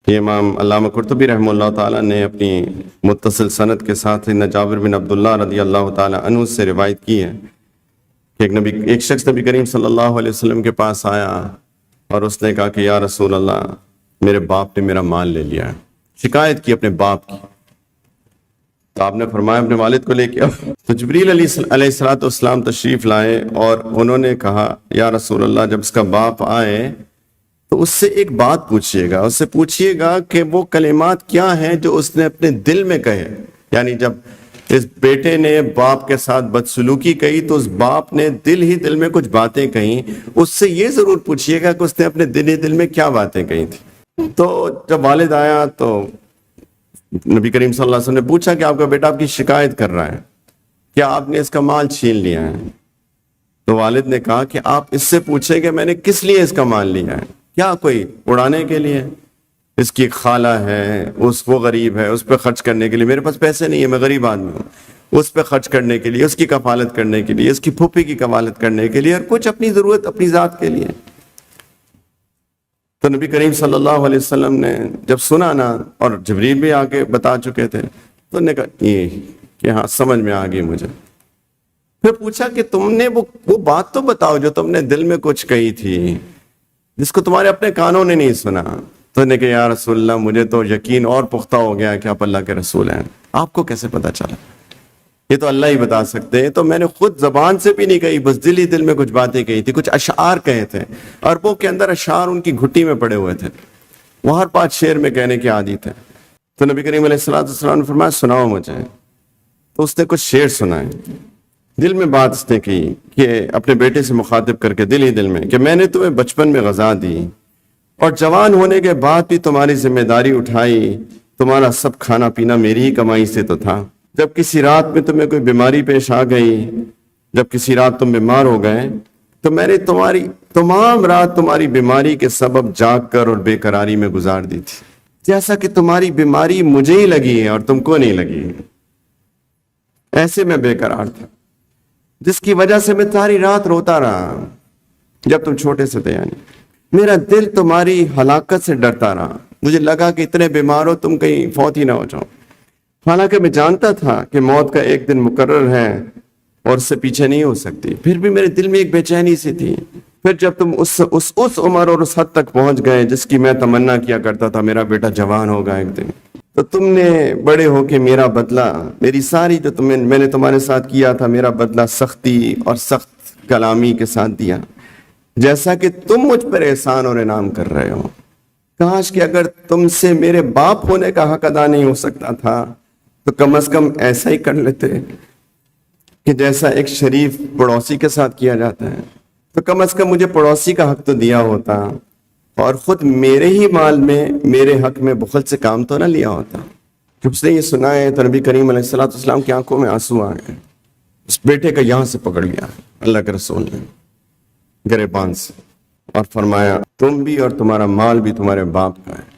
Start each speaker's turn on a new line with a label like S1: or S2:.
S1: یہ امام علامہ قرطبی رحمہ اللہ تعالیٰ نے اپنی متصل سند کے ساتھ جابر بن عبداللہ رضی اللہ تعالیٰ عنہ سے روایت کی ہے کہ ایک شخص نبی کریم صلی اللہ علیہ وسلم کے پاس آیا اور اس نے کہا کہ یا رسول اللہ میرے باپ نے میرا مال لے لیا ہے، شکایت کی اپنے باپ کی۔ تو آپ نے فرمایا اپنے والد کو لے کے آؤ۔ تو جبریل علیہ السلام تشریف لائے اور انہوں نے کہا یا رسول اللہ جب اس کا باپ آئے تو اس سے ایک بات پوچھیے گا، اس سے پوچھیے گا کہ وہ کلمات کیا ہیں جو اس نے اپنے دل میں کہے۔ یعنی جب اس بیٹے نے باپ کے ساتھ بدسلوکی کہی تو اس باپ نے دل میں کچھ باتیں کہیں، اس سے یہ ضرور پوچھیے گا کہ اس نے اپنے دل میں کیا باتیں کہی تھی۔ تو جب والد آیا تو نبی کریم صلی اللہ علیہ وسلم نے پوچھا کہ آپ کا بیٹا آپ کی شکایت کر رہا ہے، کیا آپ نے اس کا مال چھین لیا ہے؟ تو والد نے کہا کہ آپ اس سے پوچھیں کہ میں نے کس لیے اس کا مال لیا ہے، کیا کوئی اڑانے کے لیے؟ اس کی خالہ ہے، وہ غریب ہے، اس پہ خرچ کرنے کے لیے، میرے پاس پیسے نہیں ہے، میں غریب آدمی ہوں، اس پہ خرچ کرنے کے لیے، اس کی کفالت کرنے کے لیے، اس کی پھوپھی کی کفالت کرنے کے لیے، اور کچھ اپنی ضرورت اپنی ذات کے لیے۔ تو نبی کریم صلی اللہ علیہ وسلم نے جب سنا نا، اور جبریل بھی آگے بتا چکے تھے، تو انہوں نے کہا یہ کہ ہاں سمجھ میں آ گئی مجھے۔ پھر پوچھا کہ تم نے وہ بات تو بتاؤ جو تم نے دل میں کچھ کہی تھی، جس کو تمہارے اپنے کانوں نے نہیں سنا۔ تو نے کہا یا رسول اللہ مجھے تو یقین اور پختہ ہو گیا کہ آپ اللہ کے رسول ہیں، آپ کو کیسے پتا چلا؟ یہ تو اللہ ہی بتا سکتے ہیں، تو میں نے خود زبان سے بھی نہیں کہی، بس دل میں کچھ باتیں کہی تھی، کچھ اشعار کہے تھے، عربوں کے اندر اشعار ان کی گھٹی میں پڑے ہوئے تھے، وہ ہر 5 شعر میں کہنے کے عادی تھے۔ تو نبی کریم علیہ السلام نے فرمایا سناؤ مجھے۔ تو اس نے کچھ شعر سنائے، دل میں بات اس نے کی کہ اپنے بیٹے سے مخاطب کر کے دل میں کہ میں نے تمہیں بچپن میں غذا دی اور جوان ہونے کے بعد بھی تمہاری ذمہ داری اٹھائی، تمہارا سب کھانا پینا میری ہی کمائی سے تو تھا۔ جب کسی رات میں تمہیں کوئی بیماری پیش آ گئی، جب کسی رات تم بیمار ہو گئے تو میں نے تمہاری تمام رات تمہاری بیماری کے سبب جاگ کر اور بے قراری میں گزار دی تھی، جیسا کہ تمہاری بیماری مجھے ہی لگی ہے اور تم کو نہیں لگی ہے۔ ایسے میں بے قرار تھا جس کی وجہ سے میں ساری رات روتا رہا جب تم چھوٹے سے تھے، یعنی میرا دل تمہاری ہلاکت سے ڈرتا رہا، مجھے لگا کہ اتنے بیمار ہو تم کہیں فوت ہی نہ ہو جاؤ، حالانکہ میں جانتا تھا کہ موت کا ایک دن مقرر ہے اور اس سے پیچھے نہیں ہو سکتی، پھر بھی میرے دل میں ایک بے چینی سی تھی۔ پھر جب تم اس عمر اور اس حد تک پہنچ گئے جس کی میں تمنا کیا کرتا تھا، میرا بیٹا جوان ہوگا ایک دن، تو تم نے بڑے ہو کے میرا بدلہ، میری ساری جو میں نے تمہارے ساتھ کیا تھا، میرا بدلہ سختی اور سخت کلامی کے ساتھ دیا، جیسا کہ تم مجھ پر احسان اور انعام کر رہے ہو۔ کاش کہ اگر تم سے میرے باپ ہونے کا حق ادا نہیں ہو سکتا تھا تو کم از کم ایسا ہی کر لیتے کہ جیسا ایک شریف پڑوسی کے ساتھ کیا جاتا ہے، تو کم از کم مجھے پڑوسی کا حق تو دیا ہوتا، اور خود میرے ہی مال میں میرے حق میں بخل سے کام تو نہ لیا ہوتا۔ جب اس نے یہ سنا ہے تو نبی کریم علیہ السلام کی آنکھوں میں آنسو آ گئے، اس بیٹے کا یہاں سے پکڑ لیا اللہ کے رسول نے گریبان سے، اور فرمایا تم بھی اور تمہارا مال بھی تمہارے باپ کا ہے۔